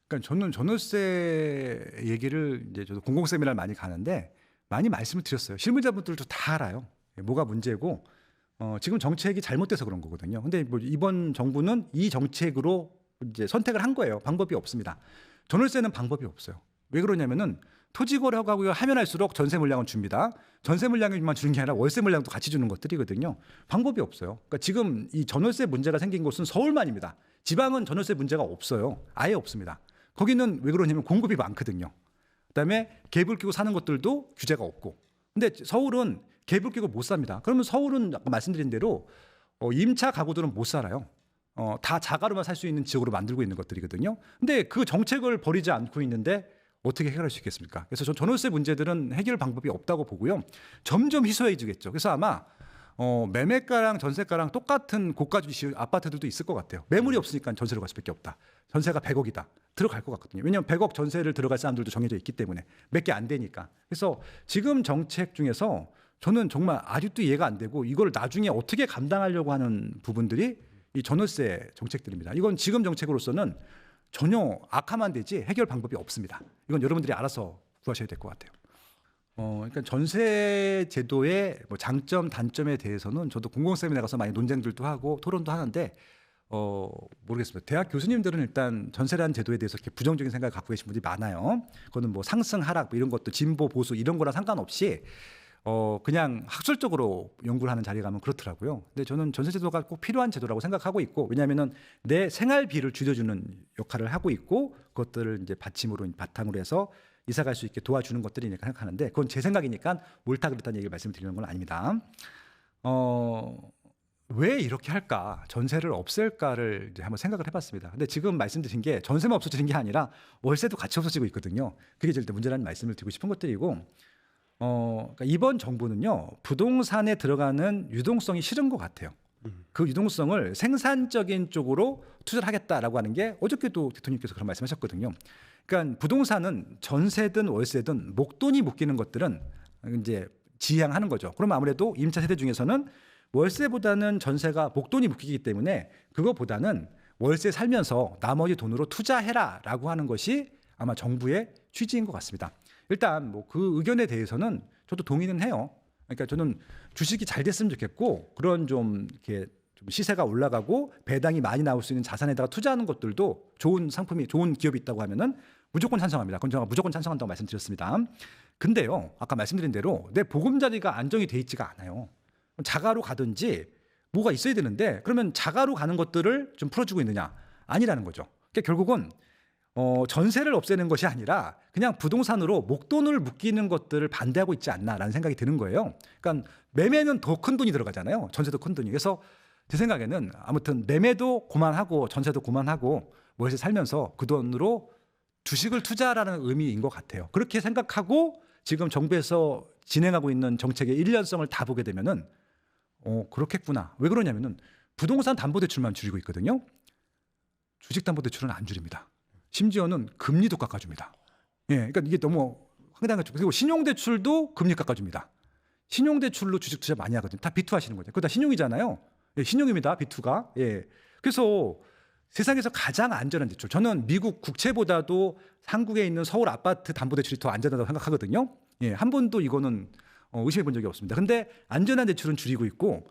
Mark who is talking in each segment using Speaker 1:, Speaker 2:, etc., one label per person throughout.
Speaker 1: 그러니까 저는 전월세 얘기를 이제 저도 공공 세미나를 많이 가는데 많이 말씀을 드렸어요. 실무자분들도 다 알아요. 뭐가 문제고 지금 정책이 잘못돼서 그런 거거든요. 근데 뭐 이번 정부는 이 정책으로 이제 선택을 한 거예요. 방법이 없습니다. 전월세는 방법이 없어요. 왜 그러냐면은 토지 거래하고 하면 할수록 전세 물량을 줍니다. 전세 물량만 주는 게 아니라 월세 물량도 같이 주는 것들이거든요. 방법이 없어요. 그러니까 지금 이 전월세 문제가 생긴 곳은 서울만입니다. 지방은 전월세 문제가 없어요. 아예 없습니다. 거기는 왜 그러냐면 공급이 많거든요. 그다음에 갭을 끼고 사는 것들도 규제가 없고. 근데 서울은 갭을 끼고 못 삽니다. 그러면 서울은 아까 말씀드린 대로 임차 가구들은 못 살아요. 다 자가로만 살 수 있는 지역으로 만들고 있는 것들이거든요. 근데 그 정책을 버리지 않고 있는데 어떻게 해결할 수 있겠습니까? 그래서 전월세 문제들은 해결 방법이 없다고 보고요. 점점 희소해지겠죠. 그래서 아마 매매가랑 전세가랑 똑같은 고가주시 아파트들도 있을 것 같아요. 매물이 없으니까 전세로 갈 수밖에 없다. 전세가 100억이다. 들어갈 것 같거든요. 왜냐하면 100억 전세를 들어갈 사람들도 정해져 있기 때문에 몇 개 안 되니까. 그래서 지금 정책 중에서 저는 정말 아직도 이해가 안 되고 이걸 나중에 어떻게 감당하려고 하는 부분들이 이 전월세 정책들입니다. 이건 지금 정책으로서는 전혀 악화만 되지 해결 방법이 없습니다. 이건 여러분들이 알아서 구하셔야 될 것 같아요. 그러니까 전세 제도의 뭐 장점, 단점에 대해서는 저도 공공세미나 가서 많이 논쟁들도 하고 토론도 하는데 모르겠습니다. 대학 교수님들은 일단 전세라는 제도에 대해서 이렇게 부정적인 생각을 갖고 계신 분들이 많아요. 그거는 뭐 상승, 하락 뭐 이런 것도 진보, 보수 이런 거랑 상관없이 그냥 학술적으로 연구를 하는 자리에 가면 그렇더라고요. 근데 저는 전세 제도가 꼭 필요한 제도라고 생각하고 있고, 왜냐하면은 내 생활비를 줄여주는 역할을 하고 있고, 그것들을 이제 바탕으로 해서 이사 갈 수 있게 도와주는 것들이니까 생각하는데, 그건 제 생각이니까 옳다 그렇다는 얘기를 말씀드리는 건 아닙니다. 왜 이렇게 할까? 전세를 없앨까를 이제 한번 생각을 해봤습니다. 근데 지금 말씀드린 게 전세만 없어지는 게 아니라 월세도 같이 없어지고 있거든요. 그게 제일 문제라는 말씀을 드리고 싶은 것들이고, 그러니까 이번 정부는요, 부동산에 들어가는 유동성이 싫은 것 같아요. 그 유동성을 생산적인 쪽으로 투자를 하겠다라고 하는 게 어저께도 대통령께서 그런 말씀하셨거든요. 그러니까 부동산은 전세든 월세든 목돈이 묶이는 것들은 이제 지향하는 거죠. 그러면 아무래도 임차 세대 중에서는 월세보다는 전세가 목돈이 묶이기 때문에 그거보다는 월세 살면서 나머지 돈으로 투자해라라고 하는 것이 아마 정부의 취지인 것 같습니다. 일단 뭐 그 의견에 대해서는 저도 동의는 해요. 그러니까 저는 주식이 잘 됐으면 좋겠고, 그런 좀 이렇게 좀 시세가 올라가고 배당이 많이 나올 수 있는 자산에다가 투자하는 것들도 좋은 상품이, 좋은 기업이 있다고 하면은 무조건 찬성합니다. 그건 제가 무조건 찬성한다고 말씀드렸습니다. 근데요, 아까 말씀드린 대로 내 보금자리가 안정이 돼 있지가 않아요. 자가로 가든지 뭐가 있어야 되는데, 그러면 자가로 가는 것들을 좀 풀어주고 있느냐? 아니라는 거죠. 그러니까 결국은 전세를 없애는 것이 아니라 그냥 부동산으로 목돈을 묶이는 것들을 반대하고 있지 않나라는 생각이 드는 거예요. 그러니까 매매는 더 큰 돈이 들어가잖아요. 전세도 큰 돈이. 그래서 제 생각에는 아무튼 매매도 그만하고 전세도 그만하고 월세 살면서 그 돈으로 주식을 투자하라는 의미인 것 같아요. 그렇게 생각하고 지금 정부에서 진행하고 있는 정책의 일련성을 다 보게 되면은 그렇겠구나. 왜 그러냐면은 부동산 담보대출만 줄이고 있거든요. 주식담보대출은 안 줄입니다. 심지어는 금리도 깎아줍니다. 예, 그러니까 이게 너무 황당한 거죠. 그리고 신용대출도 금리 깎아줍니다. 신용대출로 주식 투자 많이 하거든요. 다 비투 하시는 거죠. 그거 다 신용이잖아요. 예, 신용입니다. 비투가. 예. 그래서 세상에서 가장 안전한 대출. 저는 미국 국채보다도 한국에 있는 서울 아파트 담보대출이 더 안전하다고 생각하거든요. 예, 한 번도 이거는 의심해 본 적이 없습니다. 근데 안전한 대출은 줄이고 있고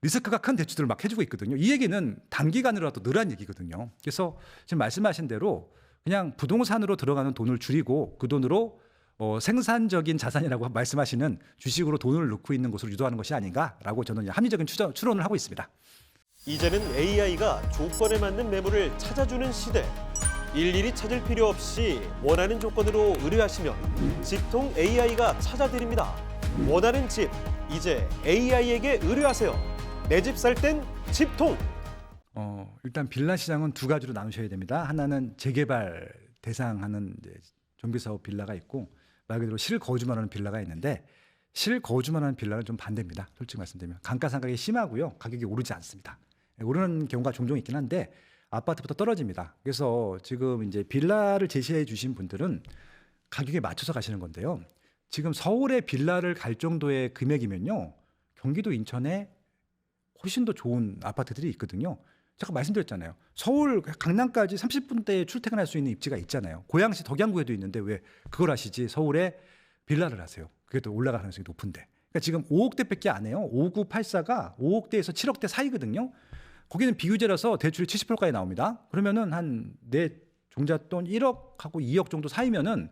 Speaker 1: 리스크가 큰 대출들을 막 해주고 있거든요. 이 얘기는 단기간으로라도 늘한 얘기거든요. 그래서 지금 말씀하신 대로 그냥 부동산으로 들어가는 돈을 줄이고 그 돈으로 생산적인 자산이라고 말씀하시는 주식으로 돈을 넣고 있는 것으로 유도하는 것이 아닌가라고 저는 합리적인 추론을 하고 있습니다.
Speaker 2: 이제는 AI가 조건에 맞는 매물을 찾아주는 시대. 일일이 찾을 필요 없이 원하는 조건으로 의뢰하시면 집통 AI가 찾아드립니다. 원하는 집, 이제 AI에게 의뢰하세요. 내 집 살 땐 집통.
Speaker 1: 일단 빌라 시장은 두 가지로 나누셔야 됩니다. 하나는 재개발 대상하는 정비사업 빌라가 있고, 말 그대로 실거주만 하는 빌라가 있는데, 실거주만 하는 빌라는 좀 반대입니다. 솔직히 말씀드리면 감가상각이 심하고요, 가격이 오르지 않습니다. 오르는 경우가 종종 있긴 한데 아파트부터 떨어집니다. 그래서 지금 이제 빌라를 제시해 주신 분들은 가격에 맞춰서 가시는 건데요. 지금 서울에 빌라를 갈 정도의 금액이면요, 경기도 인천에 훨씬 더 좋은 아파트들이 있거든요. 제가 말씀드렸잖아요. 서울 강남까지 30분대에 출퇴근할 수 있는 입지가 있잖아요. 고양시 덕양구에도 있는데 왜 그걸 하시지 서울에 빌라를 하세요. 그게 또 올라갈 가능성이 높은데. 그러니까 지금 5억대밖에 안 해요. 5984가 5억대에서 7억대 사이거든요. 거기는 비규제라서 대출이 70%까지 나옵니다. 그러면은 한 내 종잣돈 1억하고 2억 정도 사이면은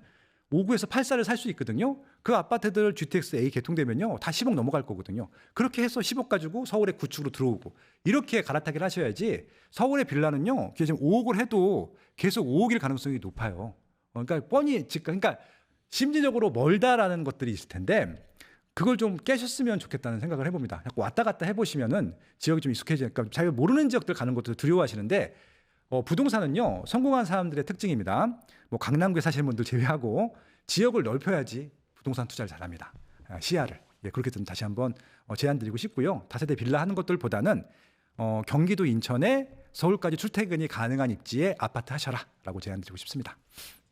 Speaker 1: 59에서 84를 살 수 있거든요. 그 아파트들 GTX A 개통되면요. 다 10억 넘어갈 거거든요. 그렇게 해서 10억 가지고 서울에 구축으로 들어오고 이렇게 갈아타기를 하셔야지 서울의 빌라는요. 지금 5억을 해도 계속 5억일 가능성이 높아요. 그러니까 뻔히 그러니까 심리적으로 멀다라는 것들이 있을 텐데 그걸 좀 깨셨으면 좋겠다는 생각을 해봅니다. 자꾸 왔다 갔다 해보시면은 지역이 좀 익숙해지니까 자기가 모르는 지역들 가는 것도 두려워하시는데 부동산은요 성공한 사람들의 특징입니다. 뭐 강남구에 사시는 분들 제외하고 지역을 넓혀야지 부동산 투자를 잘합니다. 시야를 그렇게 좀 다시 한번 제안드리고 싶고요. 다세대 빌라 하는 것들보다는 경기도 인천에 서울까지 출퇴근이 가능한 입지에 아파트 하셔라라고 제안드리고 싶습니다.